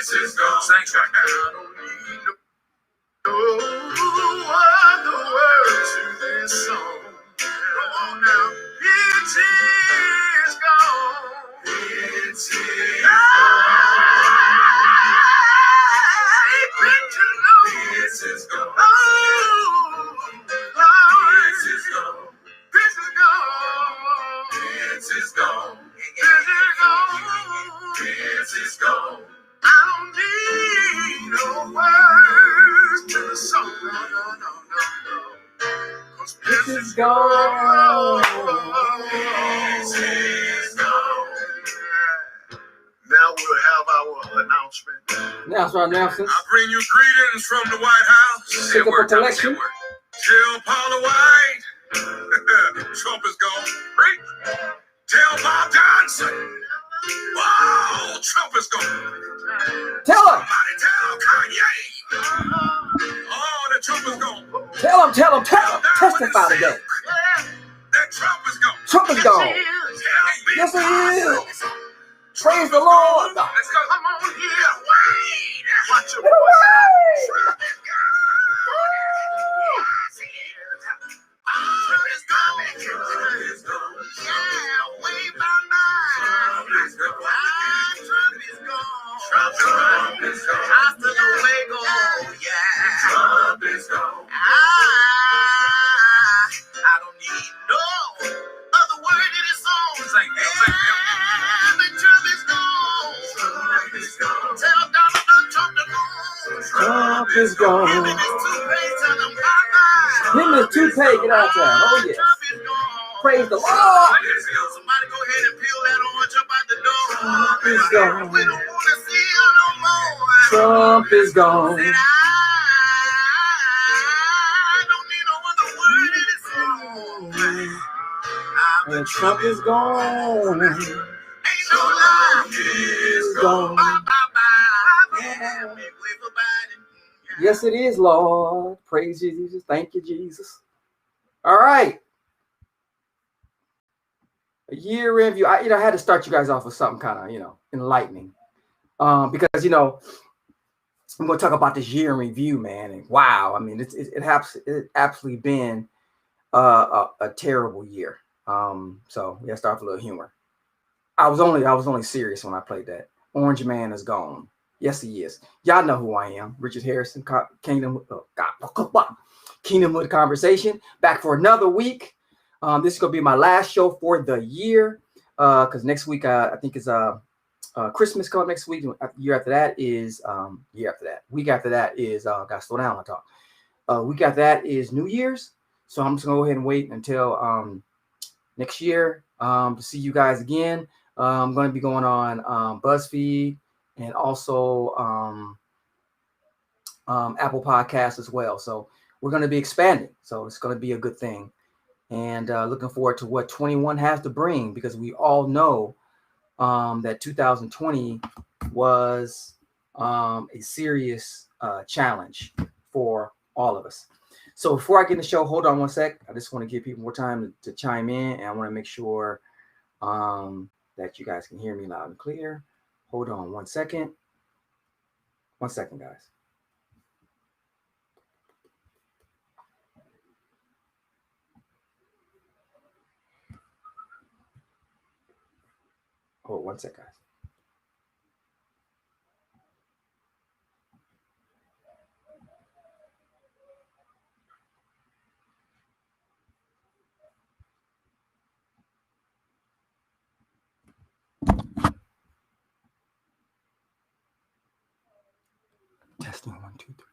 Saints right now. I don't need no other words to this song. Come on now. It is gone. It is gone. This is gone. Oh, Lord. This is gone. This is gone. This is gone. This is gone. This is gone. I don't need no words to the song. No. 'Cause this is gone. This is gone. Now we'll have our announcement. Now for announcements. I bring you greetings from the White House. Pick up a collection. Tell Paula White Trump is gone. Preach. Tell Bob Johnson. Whoa, Trump is gone. Tell him. Somebody tell Kanye. Oh, that Trump is gone. Tell him. Testify today. That Trump is gone. Trump is gone. Yes, he is. Praise the Lord. Let's go. Come on here. Wait. Watch your Get away. Trump is gone. Trump is gone. Trump is gone. Yeah, way by mine. Trump is gone. Trump is gone. Trump is gone. Hasta luego. Yeah. Trump is gone. I don't need no other word in this song. Thank you. But Trump is gone. Trump is gone. Tell Donald Trump to go. Trump is gone. Him and his toothpaste, tell him bye-bye. Him and his toothpaste, get out there. Oh, yes. Trump is gone. Praise the Lord. Somebody go ahead and peel that orange up out the door. Trump is gone. We don't want to see him no more. Trump is gone. Said I don't need no other word in this song. And Trump is gone. Ain't no lie. He's gone. Bye. Make way for Biden. Yes, it is, Lord. Praise you, Jesus. Thank you, Jesus. All right. A year review. I had to start you guys off with something kind of, enlightening. Because, I'm going to talk about this year in review, man. And wow, I mean, it absolutely been a terrible year. So yeah, start with a little humor. I was only serious when I played that. Orange Man is gone. Yes, he is. Y'all know who I am. Richard Harrison, Kingdomhood Conversation. Back for another week. This is gonna be my last show for the year. Because next week I think is Christmas coming next week. Week after that is Week after that is gotta slow down my talk. Week after that is New Year's. So I'm just gonna go ahead and wait until next year to see you guys again. I'm gonna be going on BuzzFeed and also Apple Podcasts as well. So we're gonna be expanding. So it's gonna be a good thing. And looking forward to what 21 has to bring, because we all know that 2020 was a serious challenge for all of us. So before I get in the show, hold on one sec. I just want to give people more time to chime in, and I want to make sure that you guys can hear me loud and clear. Hold on 1 second. 1 second, guys. Hold 1 second, guys. Testing 1, 2, 3.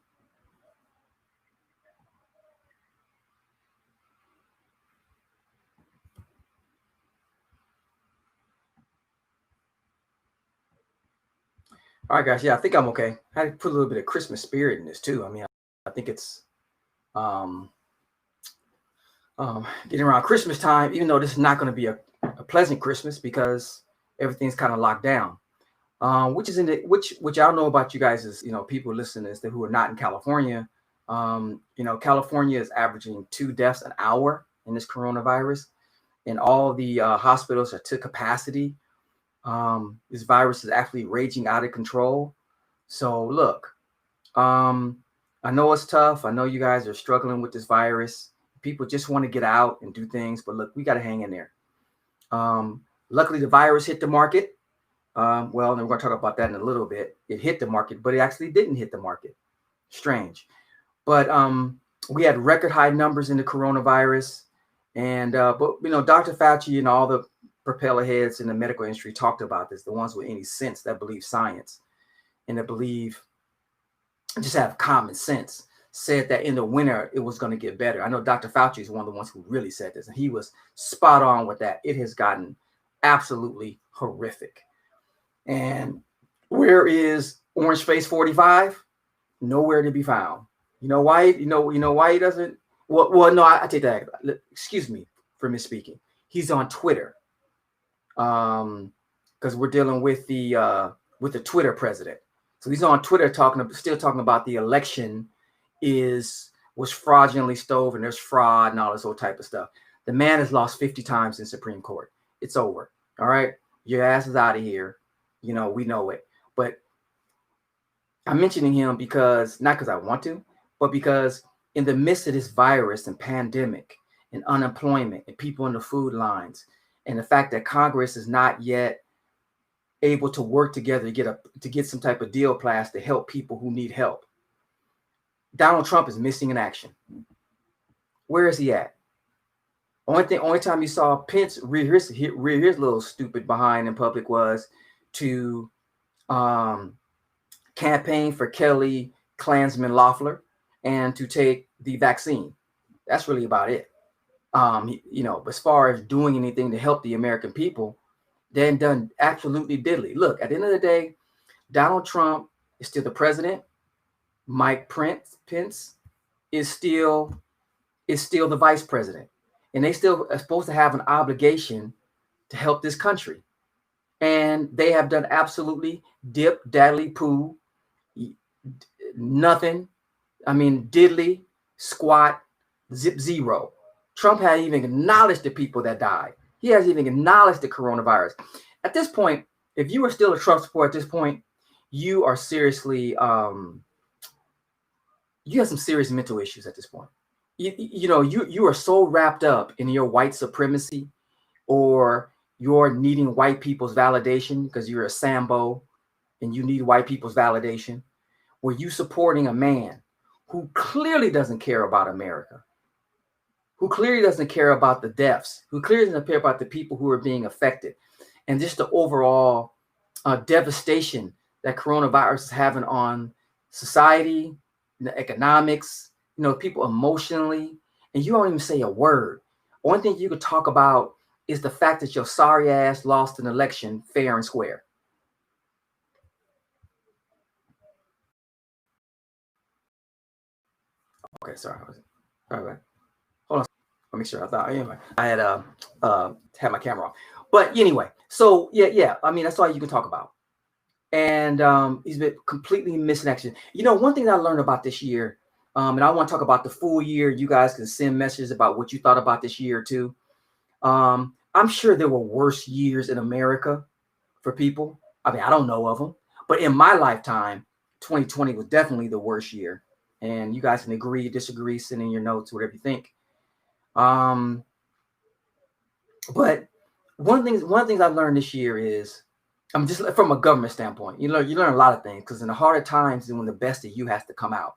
All right, guys. Yeah, I think I'm okay. I had to put a little bit of Christmas spirit in this too. I mean, I think it's getting around Christmas time, even though this is not going to be a pleasant Christmas because everything's kind of locked down. Which I don't know about you guys is, people listening to this who are not in California. California is averaging 2 deaths an hour in this coronavirus, and all the hospitals are to capacity. This virus is actually raging out of control. So look, I know it's tough. I know you guys are struggling with this virus. People just want to get out and do things, but look, we got to hang in there. Luckily, the virus hit the market. Well, and we're going to talk about that in a little bit. It hit the market, but it actually didn't hit the market. Strange. But we had record high numbers in the coronavirus. And, but, you know, Dr. Fauci and all the propeller heads in the medical industry talked about this, the ones with any sense that believe science and that believe, just have common sense, said that in the winter it was going to get better. I know Dr. Fauci is one of the ones who really said this, and he was spot on with that. It has gotten absolutely horrific. And where is Orange Face 45? Nowhere to be found. You know why? You know why he doesn't? Well, no, I take that. Excuse me for misspeaking. He's on Twitter, because we're dealing with the Twitter president. So he's on Twitter still talking about the election was fraudulently stolen and there's fraud and all this old type of stuff. The man has lost 50 times in Supreme Court. It's over. All right. Your ass is out of here. You know, we know it. But I'm mentioning him because, not because I want to, but because in the midst of this virus and pandemic and unemployment and people in the food lines and the fact that Congress is not yet able to work together to get some type of deal passed to help people who need help, Donald Trump is missing in action. Where is he at? Only time you saw Pence rear his little stupid behind in public was to campaign for Kelly Klansman Loeffler and to take the vaccine. That's really about it. You know, as far as doing anything to help the American people, then done absolutely diddly. Look, at the end of the day, Donald Trump is still the president. Mike Pence is still the vice president. And they still are supposed to have an obligation to help this country. And they have done absolutely dip, daddly, poo, nothing. I mean, diddly, squat, zip, zero. Trump hadn't even acknowledged the people that died. He hasn't even acknowledged the coronavirus. At this point, if you are still a Trump supporter at this point, you are seriously, you have some serious mental issues at this point. You know, you are so wrapped up in your white supremacy or you're needing white people's validation because you're a Sambo and you need white people's validation, where you supporting a man who clearly doesn't care about America, who clearly doesn't care about the deaths, who clearly doesn't care about the people who are being affected, and just the overall devastation that coronavirus is having on society, the economics, you know, people emotionally, and you don't even say a word. Only thing you could talk about is the fact that your sorry ass lost an election fair and square. Okay, sorry. All right. Hold on. Let me make sure. I thought anyway. I had my camera off. But anyway, so yeah. I mean, that's all you can talk about. And he's been completely missing action. You know, one thing that I learned about this year, and I want to talk about the full year. You guys can send messages about what you thought about this year too. I'm sure there were worse years in America for people. I mean, I don't know of them, but in my lifetime, 2020 was definitely the worst year. And you guys can agree, disagree, send in your notes, whatever you think. But one of the things I learned this year is, just from a government standpoint, you learn a lot of things, because in the harder times is when the best of you has to come out,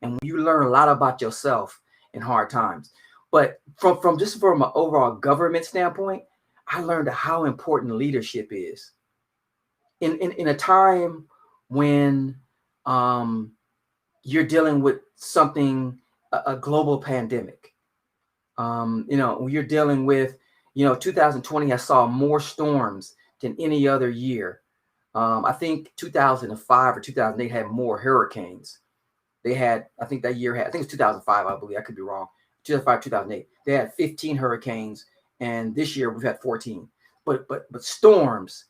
and when you learn a lot about yourself in hard times. But from an overall government standpoint, I learned how important leadership is in a time when you're dealing with something, a global pandemic. You know, when you're dealing with, 2020, I saw more storms than any other year. I think 2005 or 2008 had more hurricanes. They had, I think that year had, I think it's 2005, I believe, I could be wrong. 2005, 2008, they had 15 hurricanes, and this year we've had 14. But storms,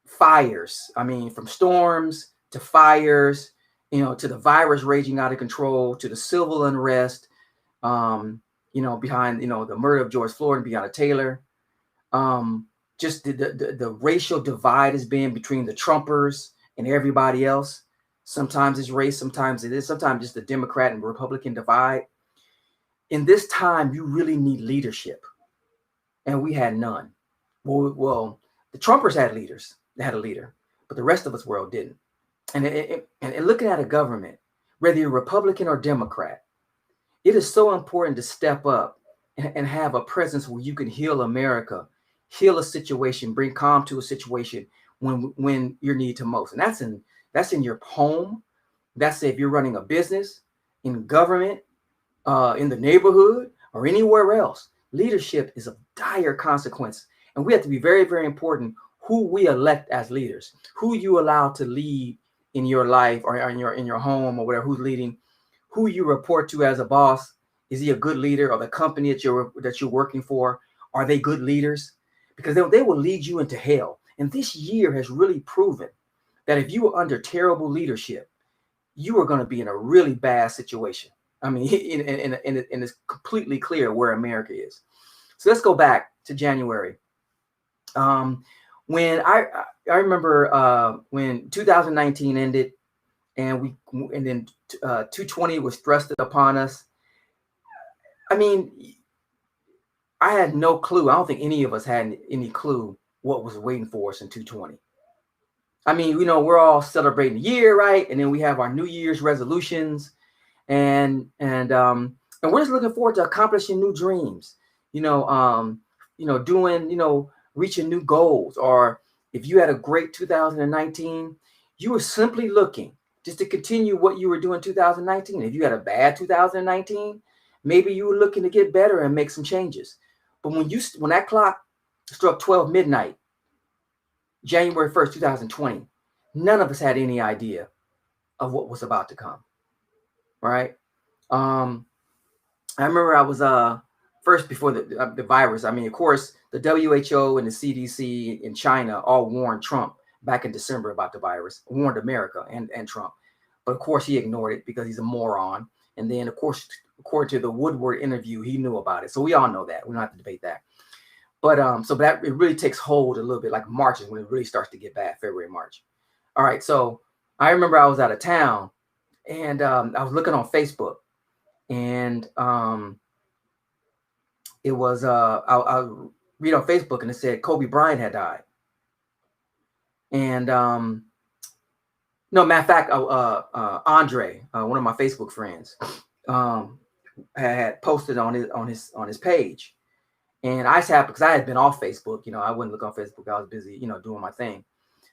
fires. I mean, from storms to fires, to the virus raging out of control, to the civil unrest, behind, the murder of George Floyd and Breonna Taylor. Just the racial divide has been between the Trumpers and everybody else. Sometimes it's race, sometimes it is, sometimes just the Democrat and Republican divide. In this time, you really need leadership. And we had none. Well, the Trumpers had leaders. They had a leader, but the rest of us world didn't. And looking at a government, whether you're Republican or Democrat, it is so important to step up and have a presence where you can heal America, heal a situation, bring calm to a situation when you're needed to most. And that's in your home. That's if you're running a business, in government, in the neighborhood, or anywhere else. Leadership is of dire consequence. And we have to be very, very important who we elect as leaders, who you allow to lead in your life or in your home or whatever, who's leading, who you report to as a boss. Is he a good leader? Or the company that you're working for, are they good leaders? Because they will lead you into hell. And this year has really proven that if you are under terrible leadership, you are going to be in a really bad situation. I mean, and it's completely clear where America is. So let's go back to January. When I remember when 2019 ended, and then 2020 was thrusted upon us. I mean, I had no clue. I don't think any of us had any clue what was waiting for us in 2020. I mean, we're all celebrating the year, right? And then we have our New Year's resolutions, and we're just looking forward to accomplishing new dreams. Doing, reaching new goals. Or if you had a great 2019, you were simply looking just to continue what you were doing in 2019. If you had a bad 2019, maybe you were looking to get better and make some changes. But when that clock struck 12 midnight, January 1st, 2020, none of us had any idea of what was about to come. Right? I remember I was first before the virus. I mean, of course, the WHO and the CDC in China all warned Trump back in December about the virus, warned America and Trump. But of course, he ignored it because he's a moron. And then, of course, according to the Woodward interview, he knew about it. So we all know that. We don't have to debate that. But so that it really takes hold a little bit, like March is when it really starts to get bad, February, March. All right. So I remember I was out of town, and I was looking on Facebook, and it was I read on Facebook, and it said Kobe Bryant had died. And no, matter of fact, Andre, one of my Facebook friends, had posted on his page. And I just happened, because I had been off Facebook, I wouldn't look on Facebook. I was busy, doing my thing.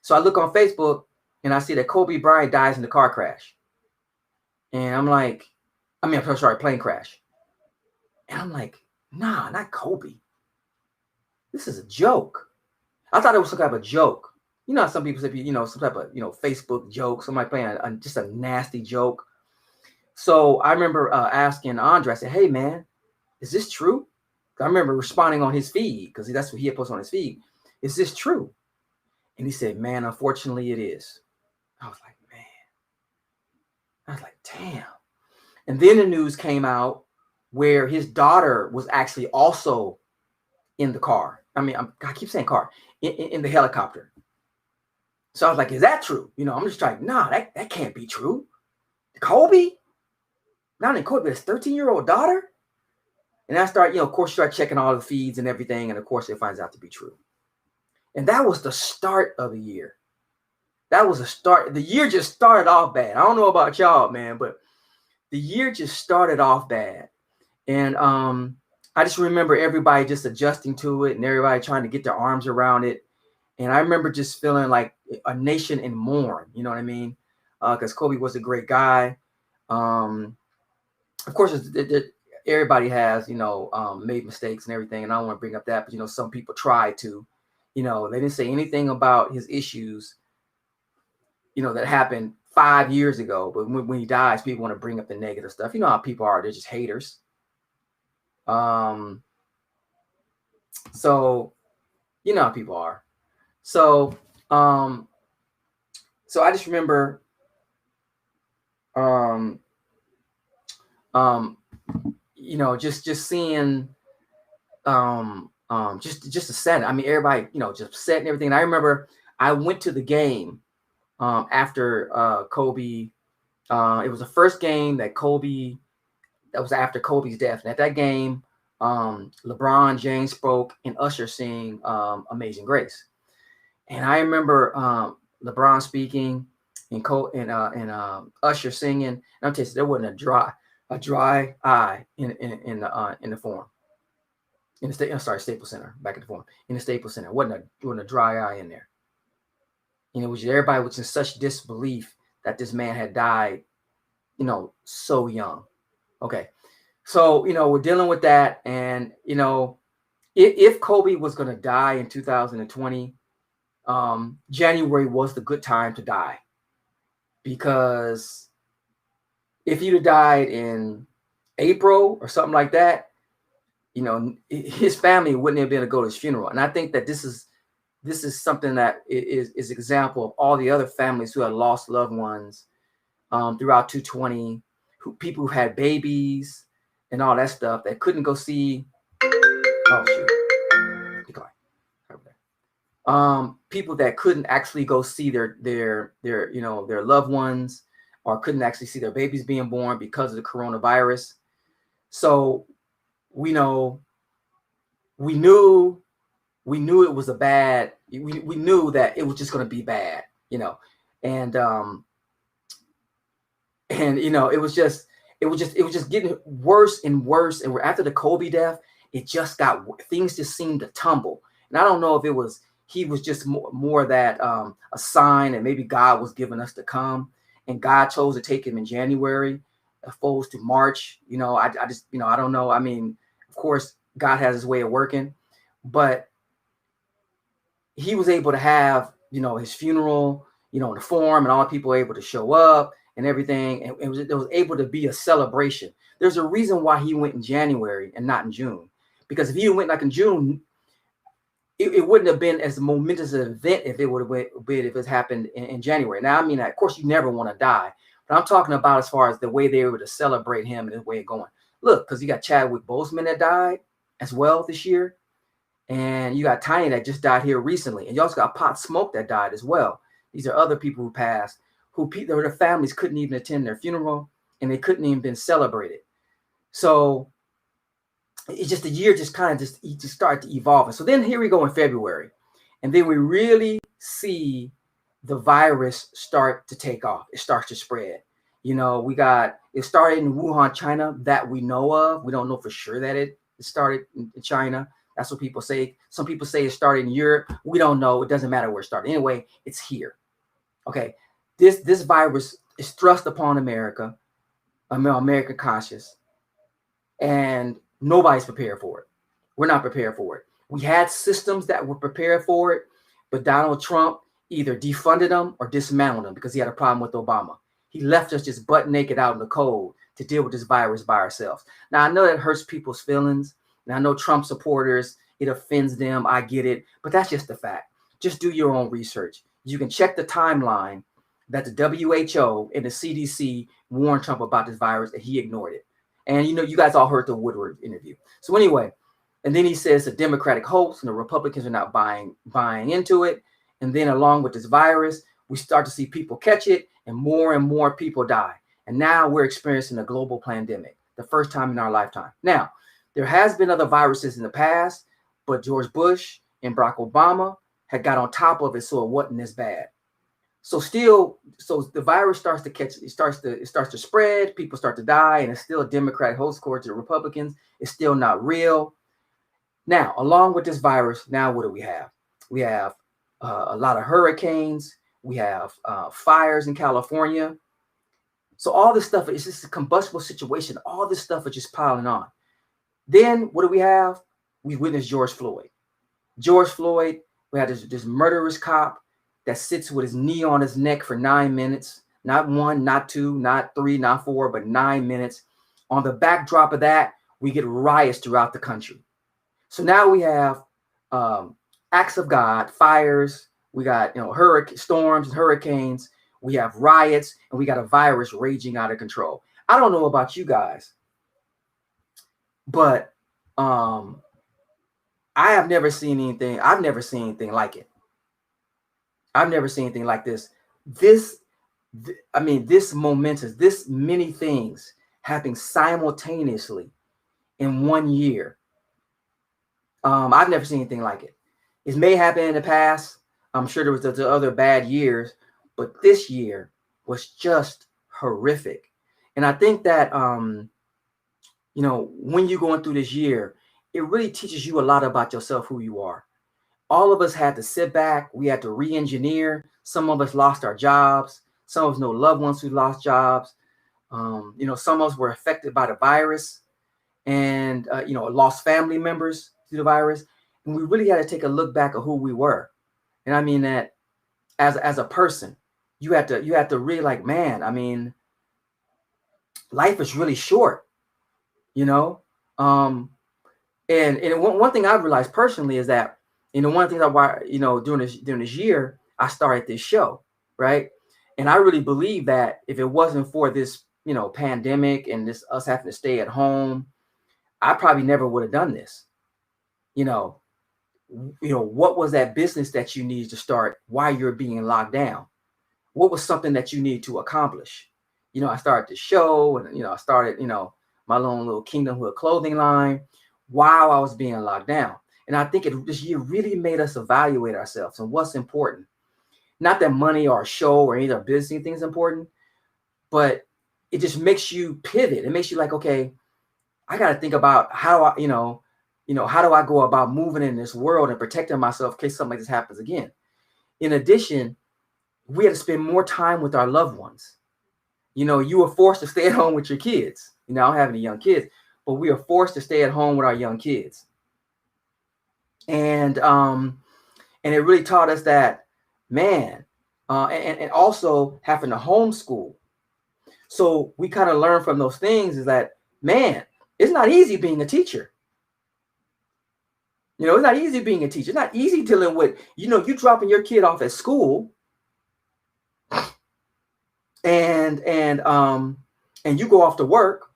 So I look on Facebook and I see that Kobe Bryant dies in the car crash. And I'm like, I'm sorry, plane crash. And I'm like, nah, not Kobe. This is a joke. I thought it was some kind of a joke. Some people say, some type of, Facebook joke, somebody playing just a nasty joke. So I remember asking Andre, I said, hey, man, is this true? I remember responding on his feed, because that's what he had posted on his feed. Is this true? And he said, man, unfortunately it is. I was like, damn. And then the news came out where his daughter was actually also in the car. I keep saying car, in the helicopter. So I was like, is that true? I'm just like, nah, that can't be true. Kobe? Not only Kobe, but his 13-year-old daughter? And I start, of course, start checking all the feeds and everything. And of course, it finds out to be true. And that was the start of the year. That was a start. The year just started off bad. I don't know about y'all, man, but the year just started off bad. And I just remember everybody just adjusting to it and everybody trying to get their arms around it. And I remember just feeling like a nation in mourn, you know what I mean? Because Kobe was a great guy. Of course, everybody has, made mistakes and everything. And I don't want to bring up that, but, some people try to, they didn't say anything about his issues, that happened 5 years ago. But when he dies, people want to bring up the negative stuff. You know how people are. They're just haters. So, you know how people are. So I just remember, just seeing, just a set. Everybody, just set and everything. And I remember I went to the game after Kobe. It was the first game that was after Kobe's death. And at that game, LeBron James spoke and Usher sang Amazing Grace. And I remember LeBron speaking and Usher singing. And I'm telling you, there wasn't a dry eye in the Forum. In the Staples Center, back at the Forum. In the Staples Center. Wasn't a dry eye in there. And it was everybody was in such disbelief that this man had died, so young. Okay. So, we're dealing with that. And, if Kobe was going to die in 2020, January was the good time to die. Because if you'd have died in April or something like that, his family wouldn't have been able to go to his funeral. And I think that this is something that is example of all the other families who had lost loved ones throughout 2020, people who had babies and all that stuff that couldn't go see. Oh shoot! Decline. People that couldn't actually go see their loved ones, or couldn't actually see their babies being born because of the coronavirus. So we knew it was a bad. We knew that it was just going to be bad, and it was just getting worse and worse. And after the Kobe death, things just seemed to tumble. And I don't know if he was just more that a sign that maybe God was giving us to come, and God chose to take him in January, opposed to March. I don't know. I mean, of course, God has his way of working, but he was able to have, his funeral, in the Forum, and all the people were able to show up and everything. And it was able to be a celebration. There's a reason why he went in January and not in June, because if he went like in June, it wouldn't have been as momentous an event if it happened in January. Now, I mean, of course, you never want to die, but I'm talking about as far as the way they were able to celebrate him and his way of going. Look, because you got Chadwick Boseman that died as well this year. And you got Tiny that just died here recently. And you also got Pop Smoke that died as well. These are other people who passed, their families couldn't even attend their funeral, and they couldn't even been celebrated. So it's just the year just started to evolve. And so then here we go in February. And then we really see the virus start to take off. It starts to spread. It started in Wuhan, China, that we know of. We don't know for sure that it started in China. That's what people say. Some people say it started in Europe. We don't know. It doesn't matter where it started. Anyway, it's here. Okay. This virus is thrust upon America, American conscious, and nobody's prepared for it. We're not prepared for it. We had systems that were prepared for it, but Donald Trump either defunded them or dismantled them because he had a problem with Obama. He left us just butt naked out in the cold to deal with this virus by ourselves. Now, I know that hurts people's feelings. And I know Trump supporters, it offends them. I get it. But that's just the fact. Just do your own research. You can check the timeline that the WHO and the CDC warned Trump about this virus, and he ignored it. And, you guys all heard the Woodward interview. So anyway, and then he says the Democratic hoax and the Republicans are not buying into it. And then along with this virus, we start to see people catch it and more people die. And now we're experiencing a global pandemic, the first time in our lifetime. Now, there has been other viruses in the past, but George Bush and Barack Obama had got on top of it, so it wasn't as bad. So the virus starts to catch, it starts to spread, people start to die, and it's still a Democratic hoax according to the Republicans. It's still not real. Now, along with this virus, now what do we have? We have a lot of hurricanes. We have fires in California. So all this stuff is just a combustible situation. All this stuff is just piling on. Then what do we have? We witnessed George Floyd. We had this murderous cop that sits with his knee on his neck for 9 minutes. Not 1, not 2, not 3, not 4, but 9 minutes. On the backdrop of that, we get riots throughout the country. So now we have acts of God, fires. We got storms and hurricanes. We have riots, and we got a virus raging out of control. I don't know about you guys, but I have never seen anything. I've never seen anything like it. I've never seen anything like this. this, this momentous, this many things happening simultaneously in 1 year. I've never seen anything like it. It may happen in the past. I'm sure there was the other bad years, but this year was just horrific. And I think that, when you're going through this year, it really teaches you a lot about yourself, who you are. All of us had to sit back. We had to re-engineer. Some of us lost our jobs. Some of us know loved ones who lost jobs. Some of us were affected by the virus and, lost family members through the virus. And we really had to take a look back at who we were. And I mean that as a person, you had to really like, man, life is really short, And one thing I've realized personally is that, one of the things during this year, I started this show, right? And I really believe that if it wasn't for this, pandemic and this us having to stay at home, I probably never would have done this. What was that business that you needed to start while you're being locked down? What was something that you needed to accomplish? I started the show and, I started, my little Kingdomhood clothing line while I was being locked down. And I think this year really made us evaluate ourselves and what's important. Not that money or a show or any other business thing is important, but it just makes you pivot. It makes you like, okay, I got to think about how how do I go about moving in this world and protecting myself in case something like this happens again. In addition, we had to spend more time with our loved ones. You were forced to stay at home with your kids. I don't have any young kids, but we are forced to stay at home with our young kids. And it really taught us that, man, and also having to homeschool. So we kind of learned from those things is that, man, it's not easy being a teacher. It's not easy being a teacher. It's not easy dealing with, you dropping your kid off at school and you go off to work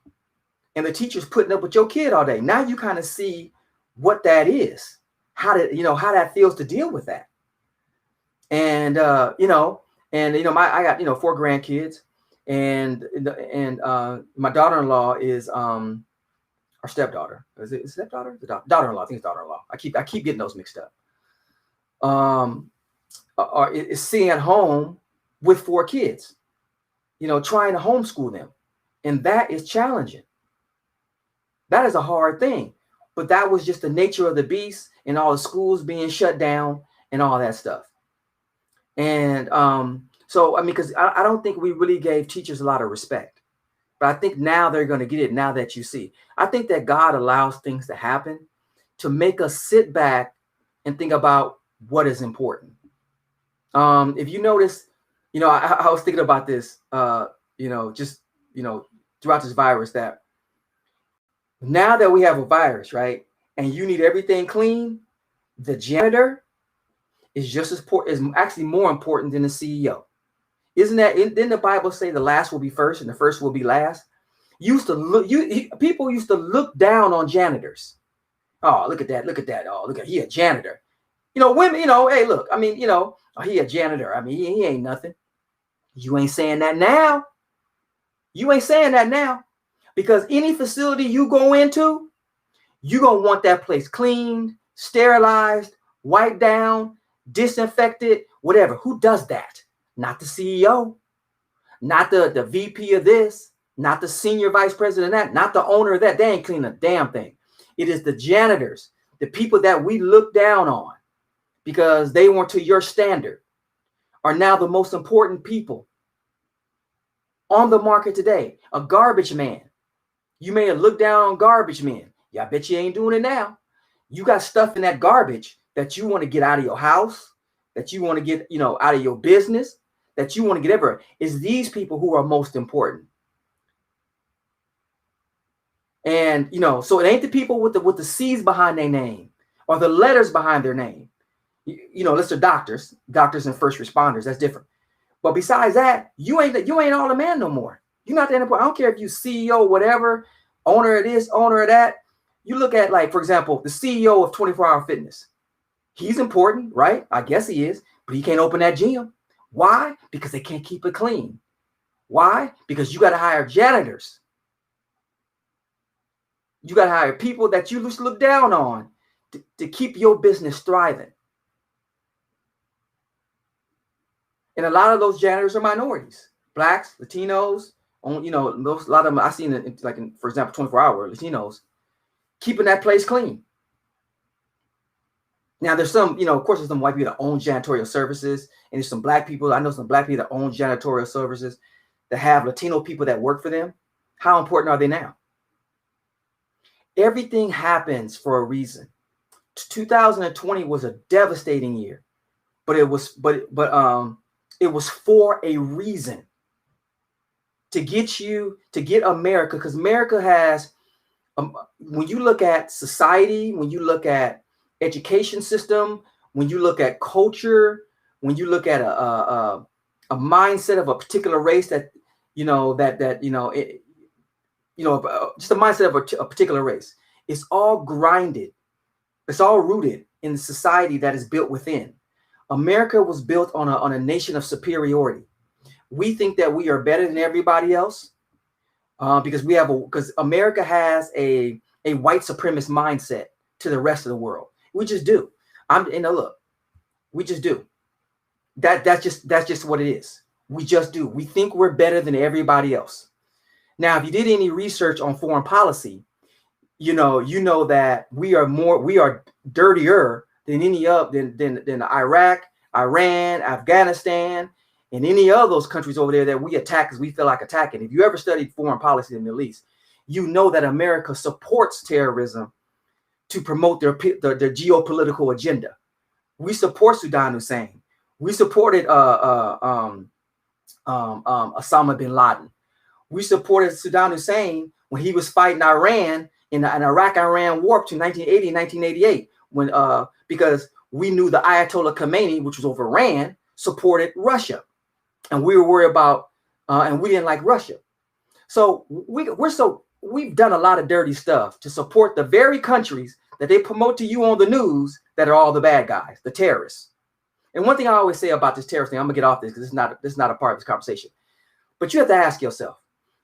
and the teacher's putting up with your kid all day. Now you kind of see what that is, how that feels to deal with that. And, I got, 4 grandkids and my daughter-in-law is, our stepdaughter. Is it stepdaughter? Daughter-in-law. I think it's daughter-in-law. I keep getting those mixed up. Is sitting at home with 4 kids, trying to homeschool them. And that is challenging. That is a hard thing. But that was just the nature of the beast and all the schools being shut down and all that stuff. And because I don't think we really gave teachers a lot of respect. But I think now they're going to get it now that you see. I think that God allows things to happen to make us sit back and think about what is important. If you notice, I was thinking about this, throughout this virus, that now that we have a virus, right, and you need everything clean, the janitor is just as important, is actually more important than the CEO. Didn't the Bible say the last will be first and the first will be last? People used to look down on janitors. Oh, look at that. Oh, he a janitor. Women, hey, look, he a janitor. He ain't nothing. You ain't saying that now. Because any facility you go into, you're going to want that place cleaned, sterilized, wiped down, disinfected, whatever. Who does that? Not the CEO, not the VP of this, not the senior vice president of that, not the owner of that. They ain't cleaning a damn thing. It is the janitors, the people that we look down on because they weren't to your standard, are now the most important people on the market today. A garbage man. You may have looked down on garbage men. Yeah, I bet you ain't doing it now. You got stuff in that garbage that you want to get out of your house, that you want to get, out of your business, that you want to get everywhere. It's these people who are most important. And, so it ain't the people with the C's behind their name or the letters behind their name. Let's say doctors and first responders. That's different. But besides that, you ain't all the man no more. You're not that important. I don't care if you CEO, whatever, owner of this, owner of that. You look at, like, for example, the CEO of 24 Hour Fitness. He's important, right? I guess he is, but he can't open that gym. Why? Because they can't keep it clean. Why? Because you got to hire janitors. You got to hire people that you just look down on to keep your business thriving. And a lot of those janitors are minorities, blacks, Latinos. A lot of them I've seen it, like for example, 24-hour Latinos keeping that place clean. Now there's some, of course, there's some white people that own janitorial services, and there's some black people. I know some black people that own janitorial services that have Latino people that work for them. How important are they now? Everything happens for a reason. 2020 was a devastating year, but it was for a reason, to get America, because America has, when you look at society, when you look at education system, when you look at culture, when you look at a mindset of a particular race just a mindset of a particular race, it's all grinded. It's all rooted in the society that is built within. America was built on a nation of superiority. We think that we are better than everybody else because America has a white supremacist mindset to the rest of the world. We just do. We just do. That's just what it is. We just do. We think we're better than everybody else. Now, if you did any research on foreign policy, you know that we are dirtier than than Iraq, Iran, Afghanistan, and any of those countries over there that we attack because we feel like attacking. If you ever studied foreign policy in the Middle East, you know that America supports terrorism to promote their geopolitical agenda. We support Saddam Hussein. We supported Osama bin Laden. We supported Saddam Hussein when he was fighting Iran in an Iraq-Iran war between 1980 and 1988, because we knew the Ayatollah Khomeini, which was over Iran, supported Russia, and we were worried about, and we didn't like Russia. So we've done a lot of dirty stuff to support the very countries that they promote to you on the news that are all the bad guys, the terrorists. And one thing I always say about this terrorist thing, I'm gonna get off this because this is not a part of this conversation, but you have to ask yourself,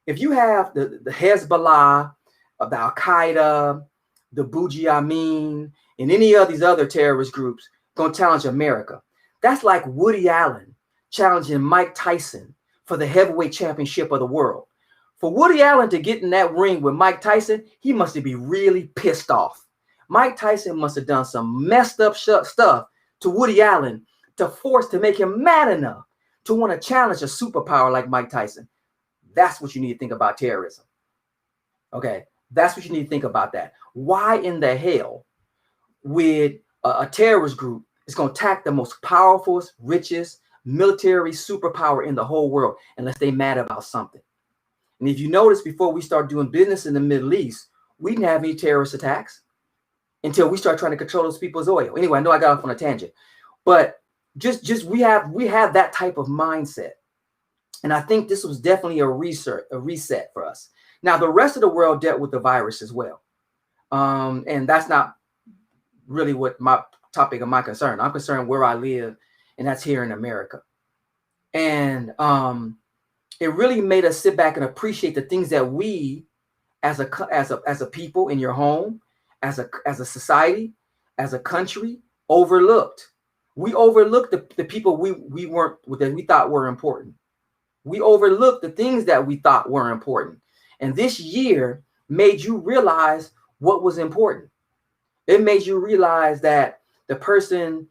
if you have the Hezbollah, the Al-Qaeda, the 𝐷𝐿, and any of these other terrorist groups gonna challenge America, that's like Woody Allen challenging Mike Tyson for the heavyweight championship of the world. For Woody Allen to get in that ring with Mike Tyson, he must be really pissed off. Mike Tyson must have done some messed up stuff to Woody Allen to make him mad enough to want to challenge a superpower like Mike Tyson. That's what you need to think about terrorism. Okay, that's what you need to think about that. Why in the hell would a terrorist group is going to attack the most powerful, richest military superpower in the whole world unless they mad about something? And if you notice, before we start doing business in the Middle East, we didn't have any terrorist attacks until we start trying to control those people's oil. Anyway, I know I got off on a tangent, but just we have that type of mindset. And I think this was definitely a reset for us. Now, the rest of the world dealt with the virus as well. And that's not really what my topic of my concern. I'm concerned where I live, and that's here in America. And it really made us sit back and appreciate the things that we, as a people in your home, as a society, as a country, overlooked. We overlooked the people that we thought were important. We overlooked the things that we thought were important. And this year made you realize what was important. It made you realize that the person,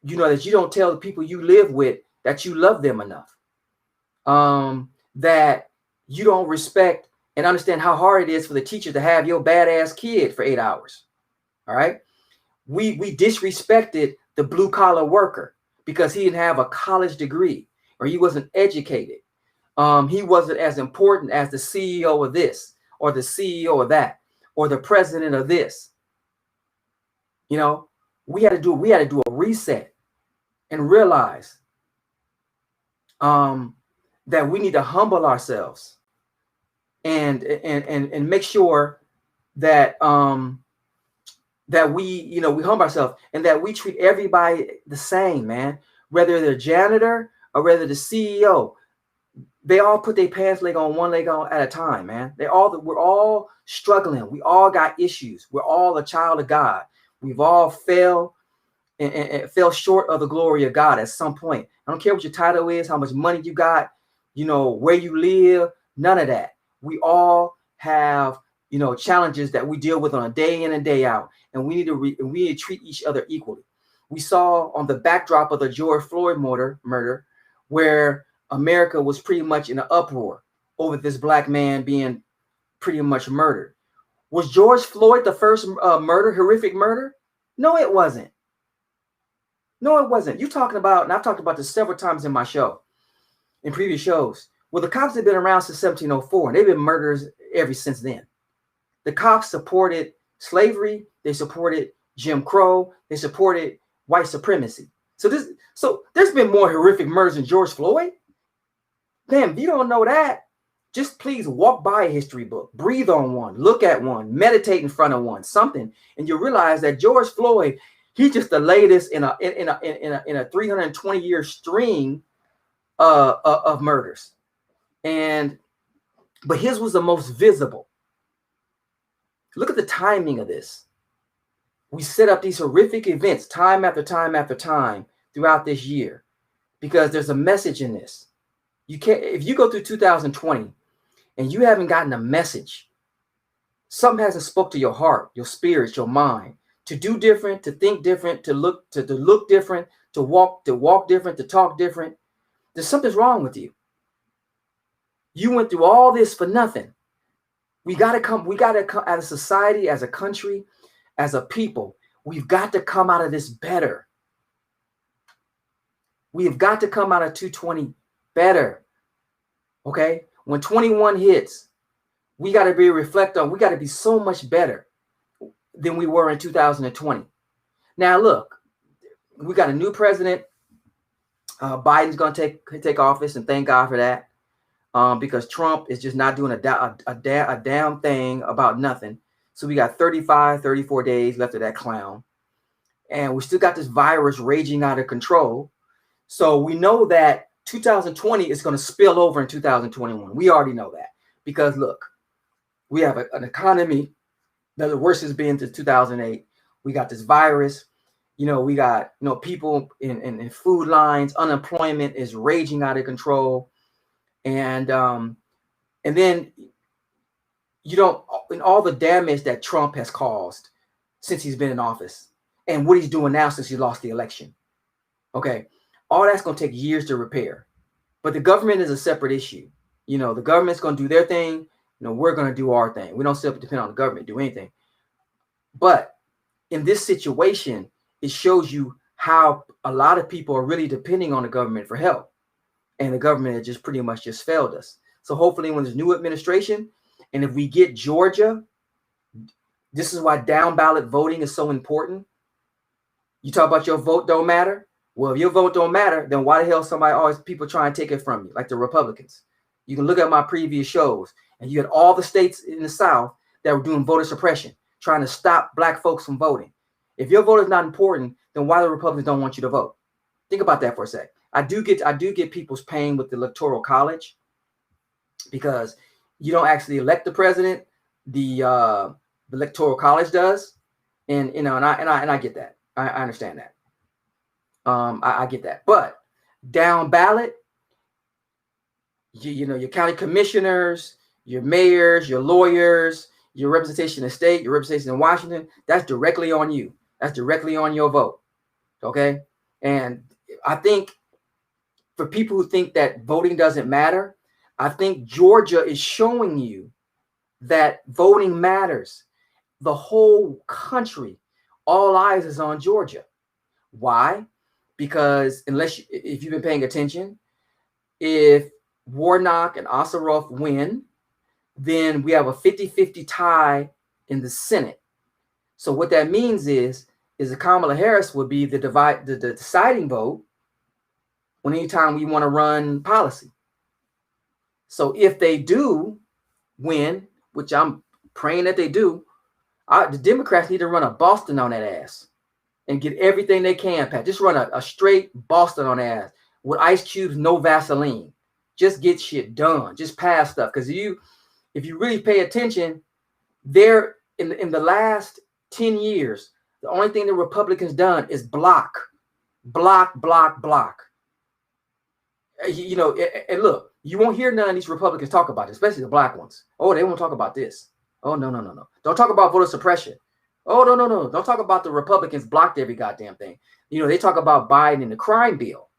that you don't tell the people you live with that you love them enough. That you don't respect and understand how hard it is for the teacher to have your badass kid for 8 hours. All right. We disrespected the blue collar worker because he didn't have a college degree or he wasn't educated. He wasn't as important as the CEO of this or the CEO of that or the president of this. We had to do a reset and realize that we need to humble ourselves and make sure that that we humble ourselves and that we treat everybody the same, man. Whether they're janitor, or rather the CEO, they all put their pants leg on one leg on at a time, man. We're all struggling. We all got issues. We're all a child of God. We've all failed and fell short of the glory of God at some point. I don't care what your title is, how much money you got, where you live, none of that. We all have, challenges that we deal with on a day in and day out, and we need to treat each other equally. We saw on the backdrop of the George Floyd murder, where America was pretty much in an uproar over this black man being pretty much murdered. Was George Floyd the first horrific murder? No, it wasn't. No, it wasn't. You're talking about, and I've talked about this several times in my show, in previous shows. Well, the cops have been around since 1704, and they've been murderers ever since then. The cops supported slavery. They supported Jim Crow. They supported white supremacy. So there's been more horrific murders than George Floyd. Damn, if you don't know that, just please walk by a history book, breathe on one, look at one, meditate in front of one, something, and you'll realize that George Floyd, he's just the latest in a 320-year string of murders, but his was the most visible. Look at the timing of this. We set up these horrific events time after time after time throughout this year because there's a message in this. You can't, if you go through 2020 and you haven't gotten a message, something hasn't spoke to your heart, your spirit, your mind, to do different, to think different, to look different, to walk different, to talk different. There's something's wrong with you. You went through all this for nothing. We got to come as a society, as a country, as a people. We've got to come out of this better. We have got to come out of 220 better. Okay? When 21 hits, we got to be reflect on, we got to be so much better than we were in 2020. Now, look, we got a new president. Biden's going to take office, and thank God for that. Because Trump is just not doing a damn thing about nothing. So we got 34 days left of that clown. And we still got this virus raging out of control. So we know that 2020 is going to spill over in 2021. We already know that. Because look, we have an economy that the worst has been since 2008. We got this virus. We got people in food lines. Unemployment is raging out of control. And then and all the damage that Trump has caused since he's been in office and what he's doing now since he lost the election. Okay. All that's going to take years to repair, but the government is a separate issue. The government's going to do their thing. We're going to do our thing. We don't simply depend on the government to do anything. But in this situation, it shows you how a lot of people are really depending on the government for help. And the government has just pretty much just failed us. So hopefully when there's new administration, and if we get Georgia, this is why down ballot voting is so important. You talk about your vote don't matter. Well, if your vote don't matter, then why the hell people try and take it from you, like the Republicans? You can look at my previous shows, and you had all the states in the South that were doing voter suppression, trying to stop black folks from voting. If your vote is not important, then why the Republicans don't want you to vote? Think about that for a sec. I do get people's pain with the Electoral College because you don't actually elect the president. The Electoral College does, and I get that. I understand that. I get that. But down ballot, your county commissioners, your mayors, your lawyers, your representation in the state, your representation in Washington, that's directly on you. That's directly on your vote. Okay, and I think, for people who think that voting doesn't matter, I think Georgia is showing you that voting matters. The whole country, all eyes is on Georgia. Why? Because if you've been paying attention, if Warnock and Ossoff win, then we have a 50-50 tie in the Senate. So what that means is that Kamala Harris would be the deciding vote when anytime we want to run policy. So if they do win, which I'm praying that they do, the Democrats need to run a Boston on that ass and get everything they can, Pat. Just run a straight Boston on that ass. with ice cubes, no Vaseline. Just get shit done. Just pass stuff. Because if you really pay attention, there in the last 10 years, the only thing the Republicans done is block. You know, and look, you won't hear none of these Republicans talk about it, especially the black ones. Oh, they won't talk about this. Oh, no. Don't talk about voter suppression. Oh, no. Don't talk about the Republicans blocked every goddamn thing. You know, they talk about Biden and the crime bill.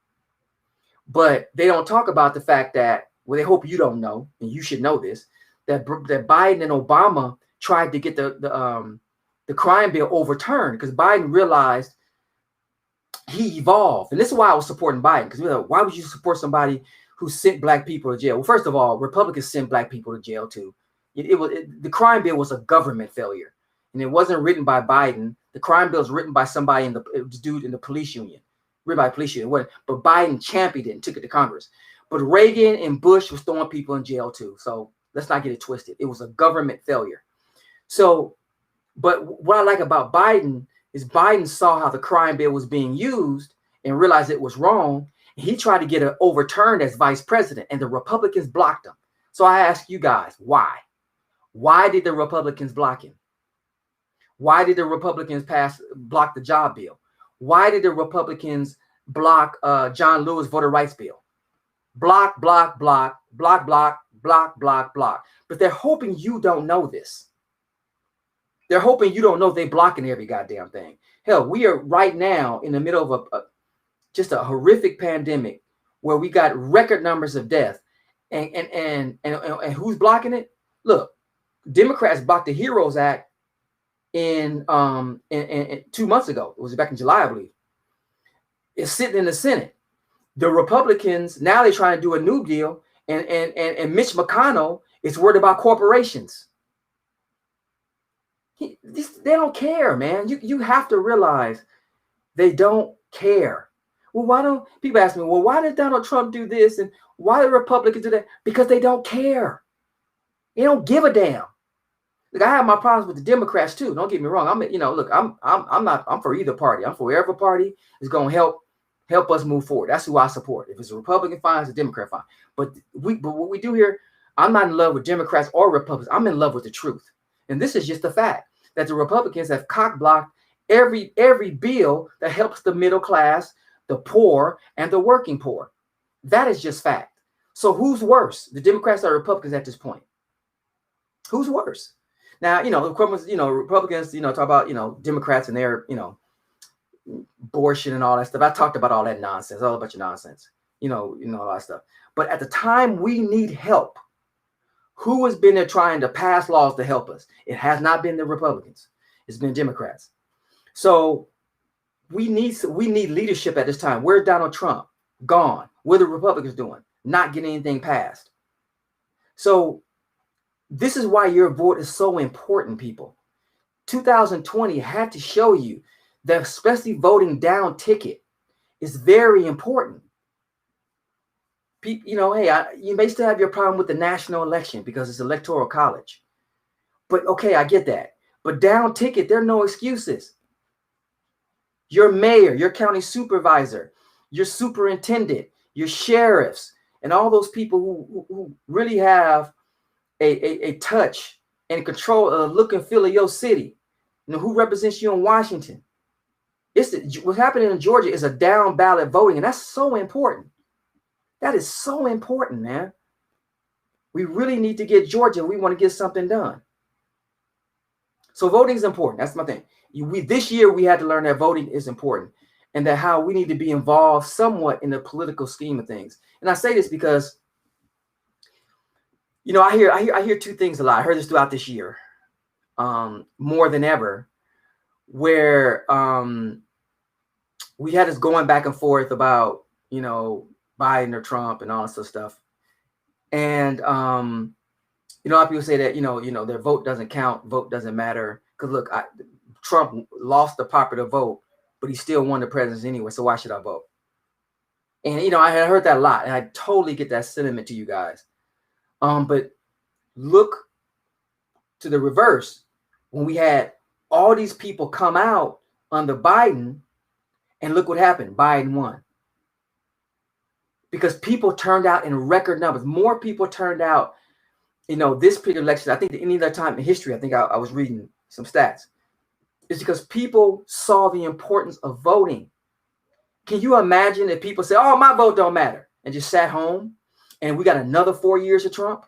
But they don't talk about the fact that, well, they hope you don't know, and you should know this, that Biden and Obama tried to get the crime bill overturned because Biden realized he evolved. And this is why I was supporting Biden, because why would you support somebody who sent black people to jail? Well, first of all, Republicans sent black people to jail too. The crime bill was a government failure, and it wasn't written by Biden. The crime bill was written by somebody dude in the police union, written by a police union. But Biden championed it and took it to Congress. But Reagan and Bush was throwing people in jail too. So let's not get it twisted. It was a government failure. So, but what I like about Biden is Biden saw how the crime bill was being used and realized it was wrong. He tried to get it overturned as vice president, and the Republicans blocked him. So I ask you guys, why? Why did the Republicans block him? Why did the Republicans block the job bill? Why did the Republicans block John Lewis voter rights bill? Block. But they're hoping you don't know this. They're hoping you don't know they're blocking every goddamn thing. Hell, we are right now in the middle of just a horrific pandemic where we got record numbers of death. And who's blocking it? Look, Democrats blocked the HEROES Act in 2 months ago. It was back in July, I believe. It's sitting in the Senate. The Republicans, now they're trying to do a new deal, and Mitch McConnell is worried about corporations. They don't care, man. You have to realize they don't care. Well, why don't people ask me, well, why did Donald Trump do this? And why did Republicans do that? Because they don't care. They don't give a damn. Look, I have my problems with the Democrats too. Don't get me wrong. I'm for either party. I'm for whatever party is going to help us move forward. That's who I support. If it's a Republican, fine. It's a Democrat, fine. But what we do here, I'm not in love with Democrats or Republicans. I'm in love with the truth. And this is just the fact that the Republicans have cock-blocked every bill that helps the middle class, the poor, and the working poor. That is just fact. So who's worse, the Democrats or Republicans at this point? Who's worse? Now, Republicans, talk about, Democrats and their, abortion and all that stuff. I talked about all that nonsense, all a bunch of nonsense, all that stuff. But at the time we need help, who has been there trying to pass laws to help us? It has not been the Republicans. It's been Democrats. So we need leadership at this time. Where's Donald Trump? Gone. What are the Republicans doing? Not getting anything passed. So this is why your vote is so important, people. 2020 had to show you that especially voting down ticket is very important. You may still have your problem with the national election because it's electoral college. But okay, I get that. But down ticket, there are no excuses. Your mayor, your county supervisor, your superintendent, your sheriffs, and all those people who really have a touch and control of the look and feel of your city, who represents you in Washington. What's happening in Georgia is a down ballot voting, and that's so important. That is so important, man. We really need to get Georgia. We want to get something done. So voting is important. That's my thing. This year, we had to learn that voting is important and that how we need to be involved somewhat in the political scheme of things. And I say this because, I hear two things a lot. I heard this throughout this year, more than ever, where we had this going back and forth about, Biden or Trump and all this other stuff. And, a lot of people say that, their vote doesn't count, vote doesn't matter. Because look, Trump lost the popular vote, but he still won the presidency anyway. So why should I vote? And, I had heard that a lot. And I totally get that sentiment to you guys. But look to the reverse. When we had all these people come out under Biden, and look what happened. Biden won. because people turned out in record numbers. More people turned out, this particular election, I think, than any other time in history. I think I was reading some stats. It's because people saw the importance of voting. Can you imagine if people say, oh, my vote don't matter, and just sat home and we got another 4 years of Trump?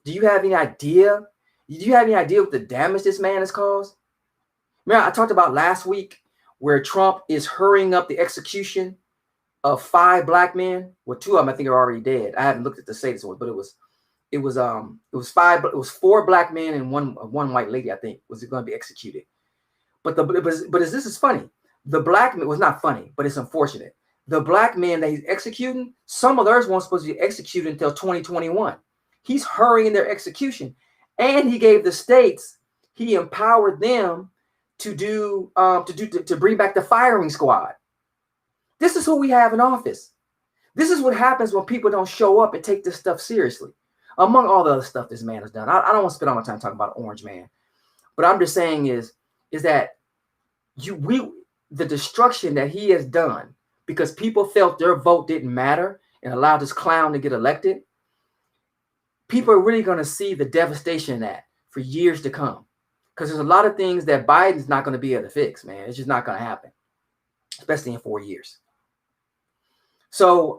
Do you have any idea? Do you have any idea what the damage this man has caused? Remember, I talked about last week where Trump is hurrying up the execution of 5 black men. Well, 2 of them I think are already dead. I haven't looked at the status one, but it was 5. It was 4 black men and one white lady, I think, was going to be executed. But this is funny. The black man was not funny, but it's unfortunate. The black men that he's executing, some of theirs weren't supposed to be executed until 2021. He's hurrying their execution, and he gave the states, he empowered them to bring back the firing squad. This is who we have in office. This is what happens when people don't show up and take this stuff seriously. Among all the other stuff this man has done, I don't want to spend all my time talking about Orange Man, but I'm just saying is that the destruction that he has done because people felt their vote didn't matter and allowed this clown to get elected. People are really going to see the devastation in that for years to come, because there's a lot of things that Biden's not going to be able to fix, man. It's just not going to happen, especially in 4 years. So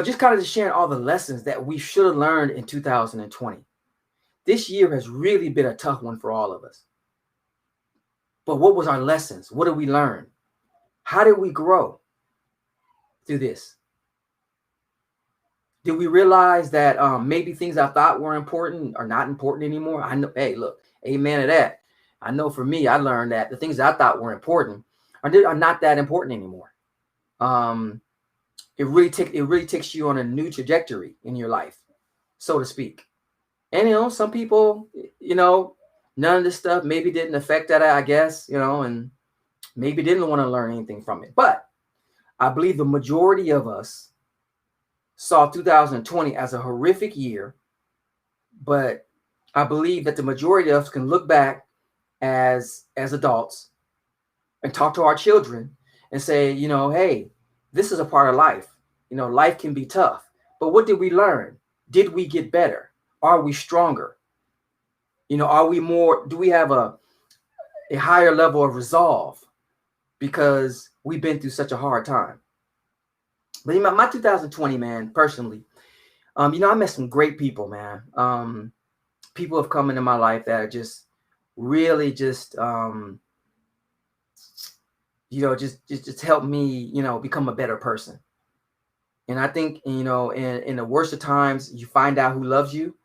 just kind of just sharing all the lessons that we should have learned in 2020. This year has really been a tough one for all of us. But what was our lessons? What did we learn? How did we grow through this? Did we realize that maybe things I thought were important are not important anymore? I know, hey, look, amen to that. I know for me, I learned that the things that I thought were important are not that important anymore. It really takes you on a new trajectory in your life, so to speak. And some people, none of this stuff maybe didn't affect that, I guess, and maybe didn't want to learn anything from it. But I believe the majority of us saw 2020 as a horrific year, but I believe that the majority of us can look back as adults and talk to our children and say, hey, this is a part of life. Life can be tough, but what did we learn? Did we get better? Are we stronger? Are we more, do we have a higher level of resolve because we've been through such a hard time? But my 2020, man, personally, I met some great people, man. People have come into my life that are just really just helped me, become a better person. And I think, in the worst of times, you find out who loves you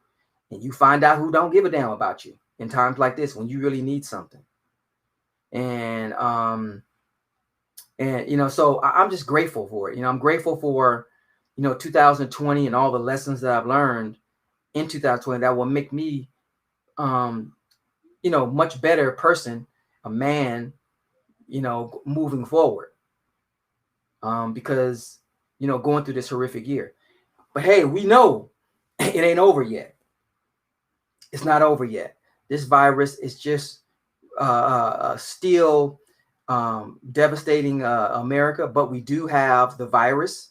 and you find out who don't give a damn about you in times like this when you really need something. And so I'm just grateful for it. I'm grateful for, 2020 and all the lessons that I've learned in 2020 that will make me, much better person, a man, moving forward. Because, going through this horrific year. But hey, we know it ain't over yet. It's not over yet. This virus is just still devastating America, but we do have the virus.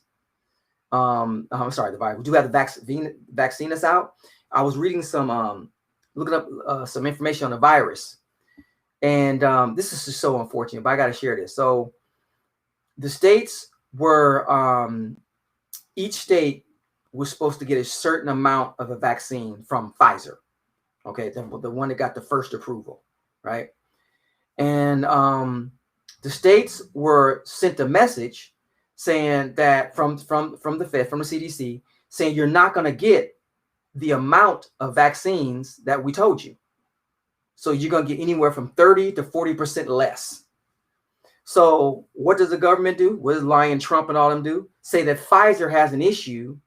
I'm sorry, the virus. We do have the vaccine that's out. I was reading looking up some information on the virus, and this is just so unfortunate, but I got to share this. So the states were, each state was supposed to get a certain amount of a vaccine from Pfizer. Okay, the one that got the first approval, right? And the states were sent a message saying that from the Fed, from the CDC, saying you're not going to get the amount of vaccines that we told you. So you're going to get anywhere from 30 to 40% less. So what does the government do? What does Lion Trump and all them do? Say that Pfizer has an issue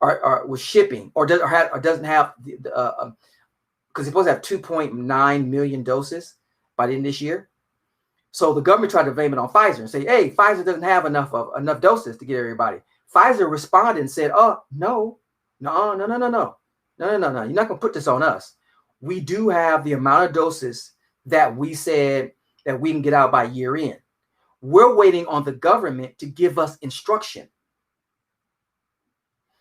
or with shipping or doesn't have because it's supposed to have 2.9 million doses by the end of this year. So the government tried to blame it on Pfizer and say, hey, Pfizer doesn't have enough doses to get everybody. Pfizer responded and said, oh, no. You're not going to put this on us. We do have the amount of doses that we said that we can get out by year end. We're waiting on the government to give us instruction.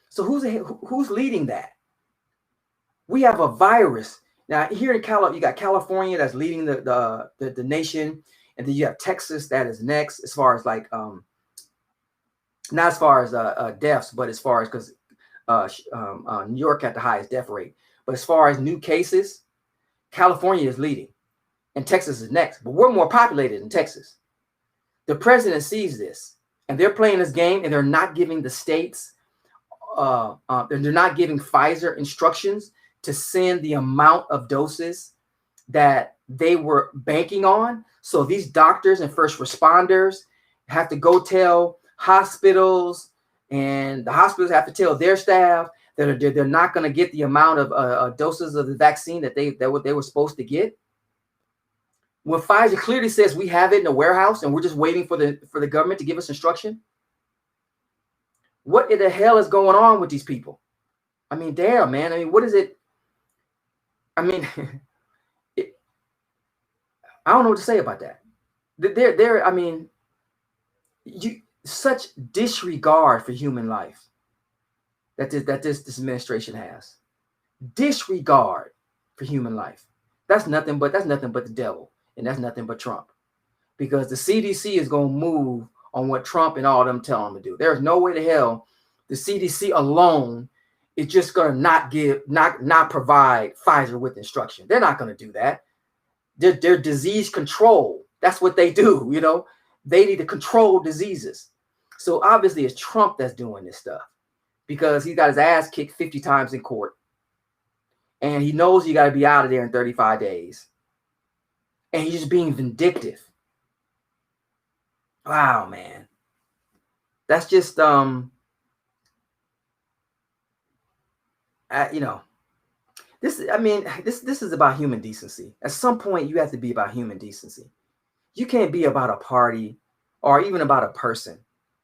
So who's leading that? We have a virus. Now, here in California, you got California that's leading the nation, and then you have Texas that is next, as far as like not as far as deaths, but as far as, because New York had the highest death rate. But as far as new cases, California is leading, and Texas is next. But we're more populated in Texas. The president sees this, and they're playing this game, and they're not giving the states, they're not giving Pfizer instructions to send the amount of doses that they were banking on. So these doctors and first responders have to go tell hospitals, and the hospitals have to tell their staff that they're not going to get the amount of doses of the vaccine that they were supposed to get. When Pfizer clearly says we have it in a warehouse and we're just waiting for the government to give us instruction. What in the hell is going on with these people? I mean, damn, man. I mean, what is it? I mean, I don't know what to say about that. I mean, such disregard for human life that this administration has. Disregard for human life. That's nothing but the devil, and that's nothing but Trump, because the CDC is going to move on what Trump and all of them tell them to do. There's no way to hell the CDC alone is just going to not provide Pfizer with instruction. They're not going to do that. They're disease control. That's what they do. You know, they need to control diseases. So obviously it's Trump that's doing this stuff, because he got his ass kicked 50 times in court, and he knows you got to be out of there in 35 days. And he's just being vindictive. Wow, man. That's just, you know, this is about human decency. At some point, you have to be about human decency. You can't be about a party or even about a person.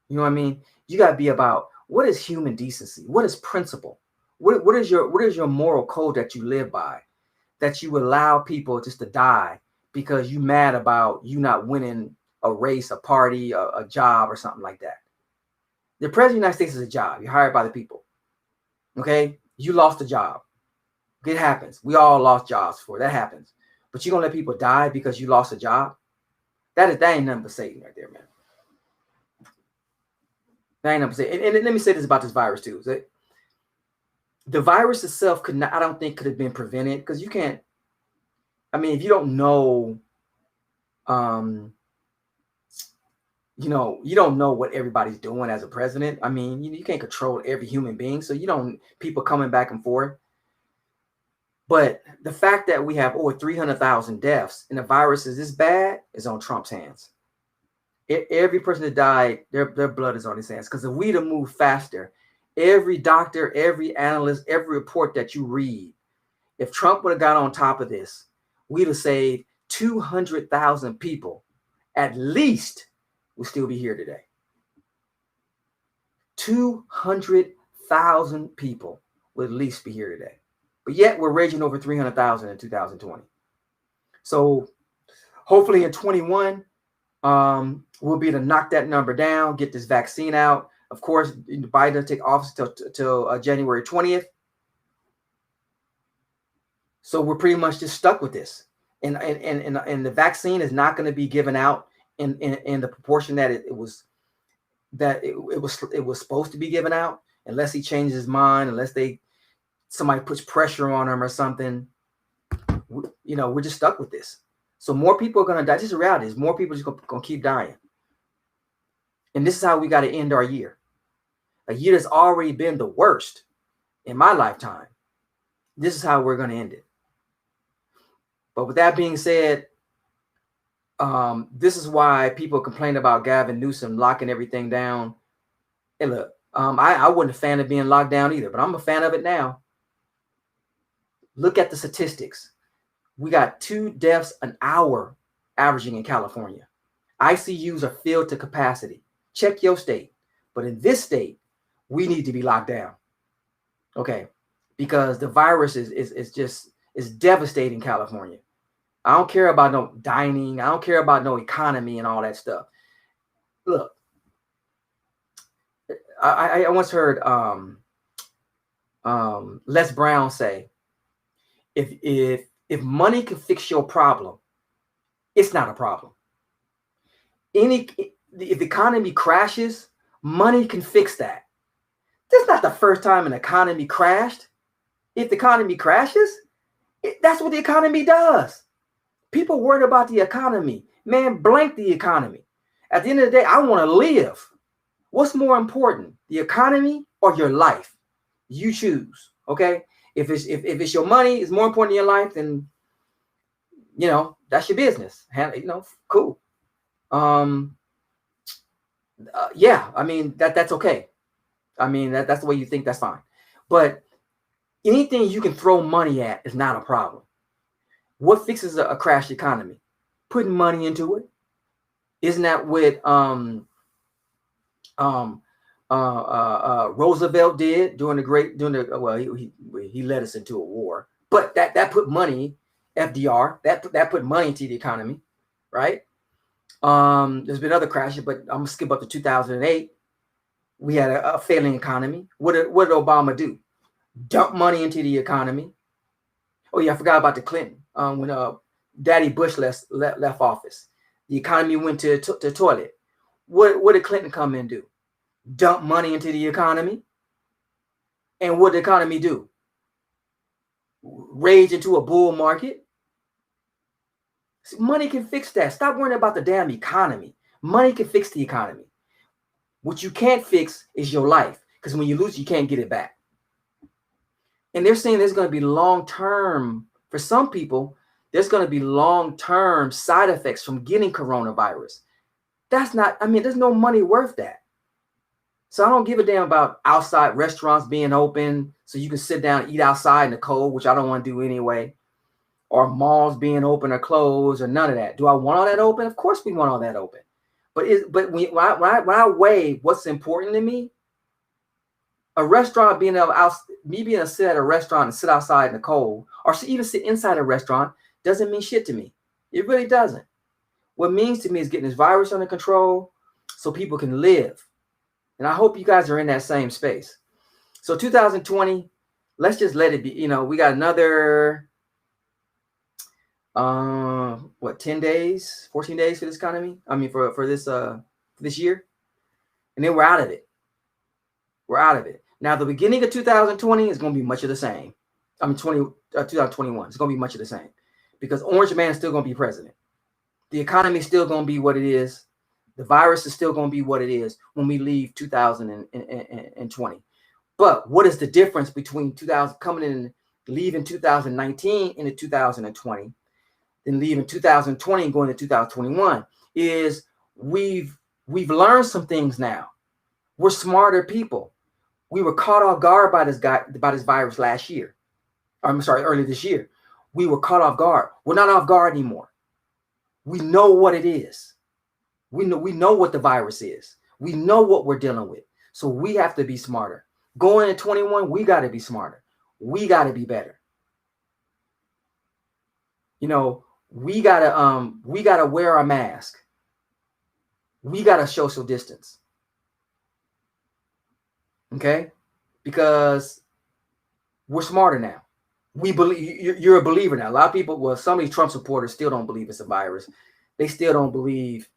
You know what I mean? You got to be about, what is human decency? What is principle? What is your moral code that you live by, that you allow people just to die because you mad about you not winning a race, a party, a job, or something like that? The president of the United States is a job. You're hired by the people. Okay? You lost a job. It happens. We all lost jobs before. That happens. But you're going to let people die because you lost a job? That ain't nothing but Satan right there, man. That ain't nothing but Satan. And let me say this about this virus too. The virus itself I don't think could have been prevented, because you can't, I mean, if you don't know, you know, you don't know what everybody's doing as a president. I mean, you can't control every human being. So you don't, people coming back and forth. But the fact that we have over 300,000 deaths and the virus is this bad is on Trump's hands. Every person that died, their blood is on his hands. Because if we'd have moved faster, every doctor, every analyst, every report that you read, if Trump would have got on top of this, we'd have saved 200,000 people. At least would still be here today. 200,000 people would at least be here today. But yet we're raging over 300,000 in 2020. So hopefully in 21, we'll be able to knock that number down, get this vaccine out. Of course, Biden doesn't take office till January 20th. So we're pretty much just stuck with this. And the vaccine is not going to be given out in the proportion that it was supposed to be given out, unless he changes his mind, unless somebody puts pressure on him or something. You know, we're just stuck with this. So more people are going to die. This is the reality. Is more people are just going to keep dying. And this is how we got to end our year. A year that's already been the worst in my lifetime. This is how we're going to end it. But with that being said, this is why people complain about Gavin Newsom locking everything down. Hey, look, I wasn't a fan of being locked down either, but I'm a fan of it now. Look at the statistics. We got 2 deaths an hour averaging in California. ICUs are filled to capacity. Check your state. But in this state, we need to be locked down. Okay. Because the virus is devastating California. I don't care about no dining. I don't care about no economy and all that stuff. Look, I once heard Les Brown say, if money can fix your problem, it's not a problem. If the economy crashes, money can fix that. This is not the first time an economy crashed. If the economy crashes, that's what the economy does. People worried about the economy. Man, blank the economy. At the end of the day, I want to live. What's more important, the economy or your life? You choose. Okay. If it's your money is more important in your life, then that's your business. Cool. Yeah, I mean that's okay. I mean that's the way you think. That's fine. But anything you can throw money at is not a problem. What fixes a crashed economy? Putting money into it. Isn't that what Roosevelt did he led us into a war, but that put money, FDR, that put money into the economy, right? There's been other crashes, but I'm gonna skip up to 2008. We had a failing economy. What did Obama do? Dump money into the economy. Oh yeah, I forgot about the Clinton. When Daddy Bush left office, the economy went to the toilet. What did Clinton come in and do? Dump money into the economy. And what did the economy do? Rage into a bull market. See, money can fix that. Stop worrying about the damn economy. Money can fix the economy. What you can't fix is your life, because when you lose, you can't get it back. And they're saying there's going to be long-term, for some people, there's going to be long-term side effects from getting coronavirus. That's not, I mean, there's no money worth that. So I don't give a damn about outside restaurants being open so you can sit down and eat outside in the cold, which I don't want to do anyway, or malls being open or closed or none of that. Do I want all that open? Of course we want all that open. But when I weigh what's important to me, a restaurant being able to sit at a restaurant and sit outside in the cold, or even sit inside a restaurant, doesn't mean shit to me. It really doesn't. What it means to me is getting this virus under control so people can live. And I hope you guys are in that same space. So 2020, let's just let it be. We got another 10 days, 14 days for this economy. I mean, for this year. And then we're out of it. We're out of it. Now, the beginning of 2020 is going to be much of the same. I mean, 2021 is going to be much of the same, because Orange Man is still going to be president. The economy is still going to be what it is. The virus is still going to be what it is when we leave 2020. But what is the difference between leaving 2019 into 2020, then leaving 2020 and going to 2021? Is we've learned some things now. We're smarter people. We were caught off guard by this virus last year. Early this year. We were caught off guard. We're not off guard anymore. We know what it is. We know what the virus is. We know what we're dealing with. So we have to be smarter. Going into 21, we got to be smarter. We got to be better. We gotta wear a mask. We gotta social distance. Okay? Because we're smarter now. We believe you're a believer now. A lot of people, some of these Trump supporters still don't believe it's a virus. They still don't believe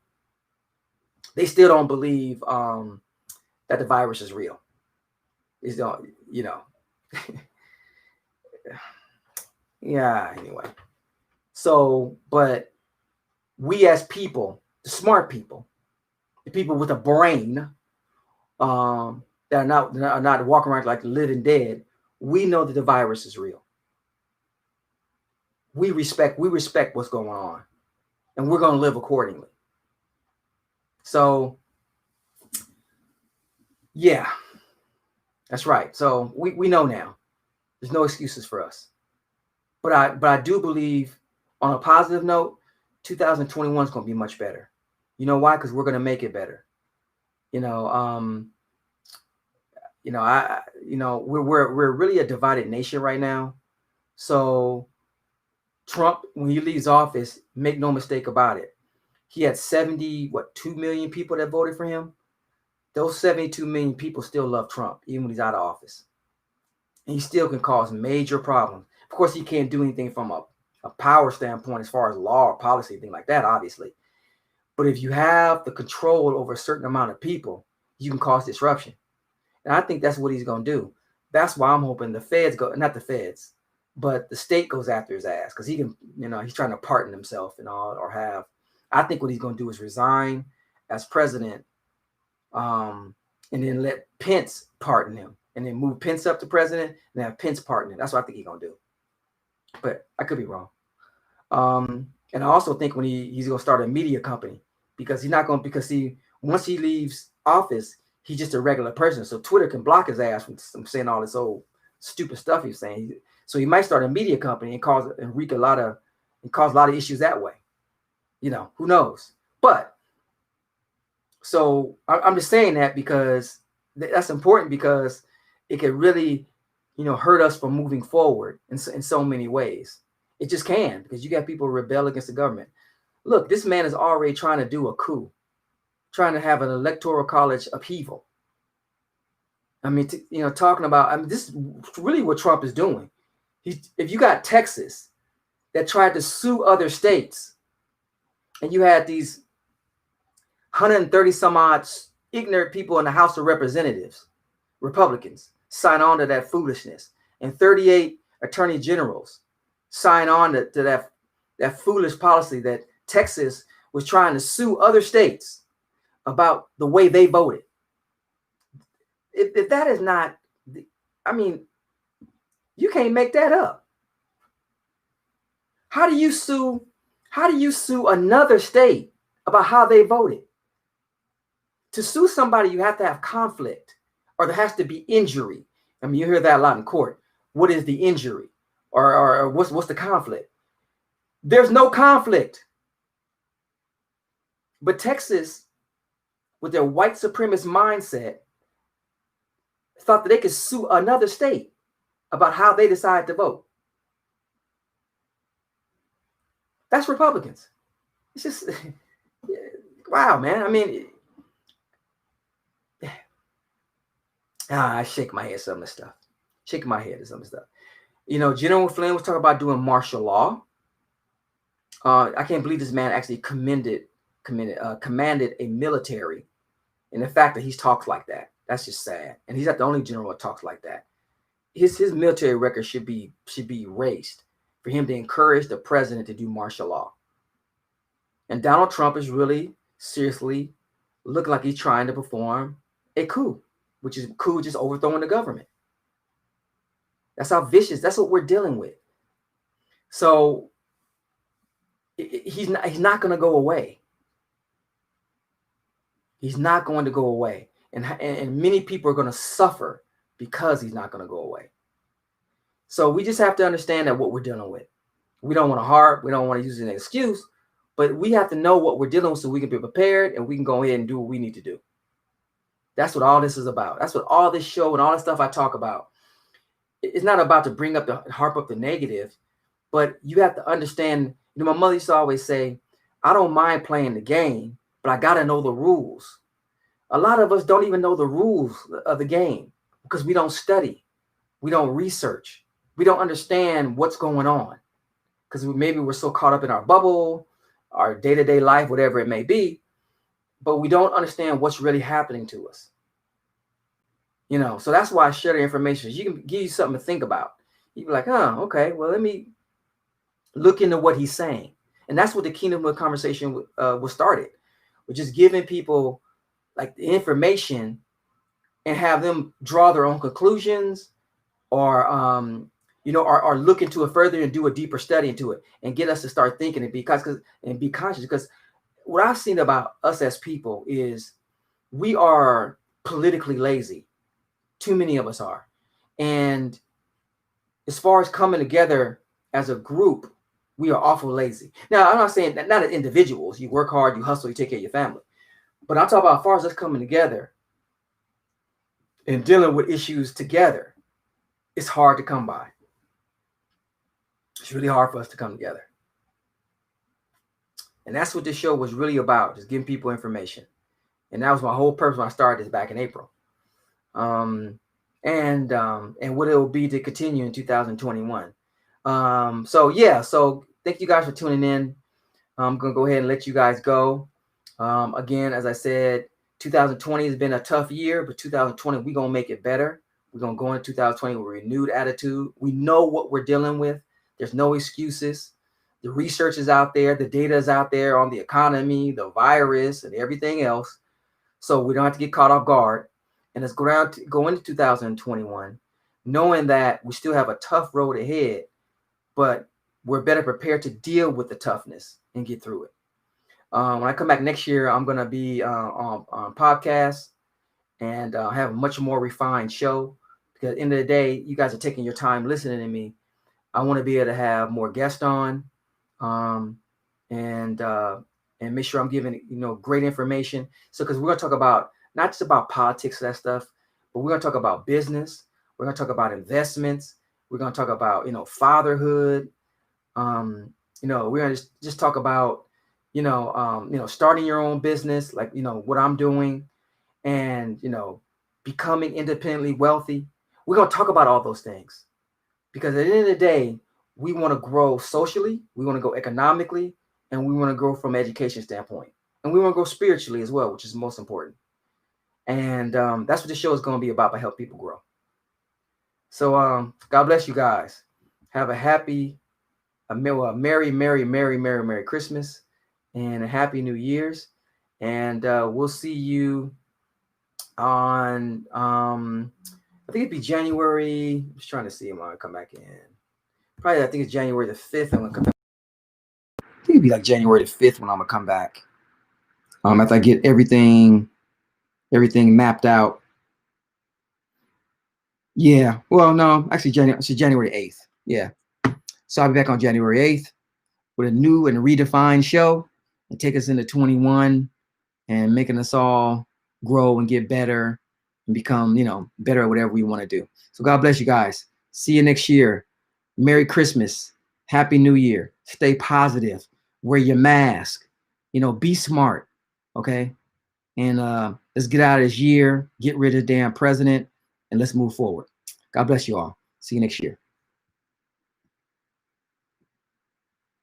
that the virus is real. It's don't, yeah, anyway. So, but we as people, the smart people, the people with a brain, that are not walking around like the living dead, we know that the virus is real. We respect what's going on, and we're going to live accordingly. So, yeah, that's right. So we know now. There's no excuses for us. But I do believe, on a positive note, 2021 is going to be much better. You know why? Because we're going to make it better. We're really a divided nation right now. So Trump, when he leaves office, make no mistake about it, he had 2 million people that voted for him. Those 72 million people still love Trump, even when he's out of office. And he still can cause major problems. Of course, he can't do anything from a power standpoint as far as law or policy, thing like that, obviously. But if you have the control over a certain amount of people, you can cause disruption. And I think that's what he's going to do. That's why I'm hoping the feds go, not the feds, but the state goes after his ass, because he can, he's trying to pardon himself and all, or have. I think what he's going to do is resign as president, and then let Pence pardon him, and then move Pence up to president and have Pence pardon him. That's what I think he's going to do. But I could be wrong. And I also think when he's going to start a media company, because he's not going to, because once he leaves office, he's just a regular person. So Twitter can block his ass from saying all this old stupid stuff he's saying. So he might start a media company and cause a lot of issues that way. Who knows? But so I'm just saying that because that's important, because it could really, hurt us from moving forward in so many ways. It just can, because you got people rebel against the government. Look, this man is already trying to do a coup, trying to have an electoral college upheaval. I mean, talking about, this is really what Trump is doing. If you got Texas that tried to sue other states, and you had these 130 some odd ignorant people in the House of Representatives, Republicans, sign on to that foolishness, and 38 attorney generals sign on to that foolish policy that Texas was trying to sue other states about the way they voted. If that is not, you can't make that up. How do you sue another state about how they voted? To sue somebody, you have to have conflict, or there has to be injury. You hear that a lot in court. What is the injury? Or what's the conflict? There's no conflict. But Texas, with their white supremacist mindset, thought that they could sue another state about how they decide to vote. That's Republicans. It's just, wow, man. I shake my head at some of this stuff. Shaking my head at some of this stuff. General Flynn was talking about doing martial law. I can't believe this man actually commanded a military. And the fact that he talks like that, that's just sad. And he's not the only general that talks like that. His military record should be erased for him to encourage the president to do martial law. And Donald Trump is really seriously looking like he's trying to perform a coup, which is coup just overthrowing the government. That's how vicious. That's what we're dealing with. So he's not going to go away. He's not going to go away, and many people are going to suffer because he's not going to go away. So we just have to understand that what we're dealing with. We don't want to use an excuse, but we have to know what we're dealing with so we can be prepared and we can go ahead and do what we need to do. That's what all this is about. That's what all this show and all the stuff I talk about. It's not about to harp up the negative, but you have to understand. My mother used to always say, I don't mind playing the game, but I got to know the rules. A lot of us don't even know the rules of the game because we don't study. We don't research. We don't understand what's going on because maybe we're so caught up in our bubble, our day-to-day life, whatever it may be, but we don't understand what's really happening to us. So that's why I share the information. You can give you something to think about. You be like, okay, well, let me look into what he's saying. And that's what the Kingdomhood Conversation was started. We're just giving people like the information and have them draw their own conclusions or look into it further and do a deeper study into it and get us to start thinking and be conscious. Because what I've seen about us as people is we are politically lazy. Too many of us are. And as far as coming together as a group, we are awful lazy. Now, I'm not saying that not as individuals. You work hard, you hustle, you take care of your family. But I'm talking about as far as us coming together and dealing with issues together, it's hard to come by. It's really hard for us to come together. And that's what this show was really about, just giving people information. And that was my whole purpose when I started this back in April. And what it will be to continue in 2021. So yeah, so thank you guys for tuning in. I'm gonna go ahead and let you guys go. Again, as I said, 2020 has been a tough year, but 2020 we're gonna make it better. We're gonna go into 2020 with a renewed attitude. We know what we're dealing with. There's no excuses. The research is out there, the data is out there on the economy, the virus, and everything else. So we don't have to get caught off guard. And let's go into 2021, knowing that we still have a tough road ahead, but we're better prepared to deal with the toughness and get through it. When I come back next year, I'm going to be on podcasts and have a much more refined show, because at the end of the day, you guys are taking your time listening to me. I want to be able to have more guests on and make sure I'm giving, great information. So, because we're going to talk about not just about politics, that stuff, but we're going to talk about business. We're going to talk about investments. We're going to talk about, fatherhood. We're going to just talk about, starting your own business, like, what I'm doing, and, becoming independently wealthy. We're going to talk about all those things, because at the end of the day, we want to grow socially, we want to go economically, and we want to grow from an education standpoint. And we want to grow spiritually as well, which is most important. And that's what the show is going to be about, by help people grow. So God bless you guys. Have a happy, merry Christmas and a happy New Year's. And we'll see you on, I think it'd be January. I'm just trying to see when I come back in. Probably, I think it's January the 5th. I'm going to come back. I think it'd be like January the 5th when I'm going to come back. After I get everything mapped out. Yeah. Well, no, actually, January 8th. Yeah. So I'll be back on January 8th with a new and redefined show and take us into 21 and making us all grow and get better and become, better at whatever we want to do. So God bless you guys. See you next year. Merry Christmas. Happy New Year. Stay positive. Wear your mask. Be smart. Okay. And let's get out of this year, get rid of the damn president, and let's move forward. God bless you all. See you next year.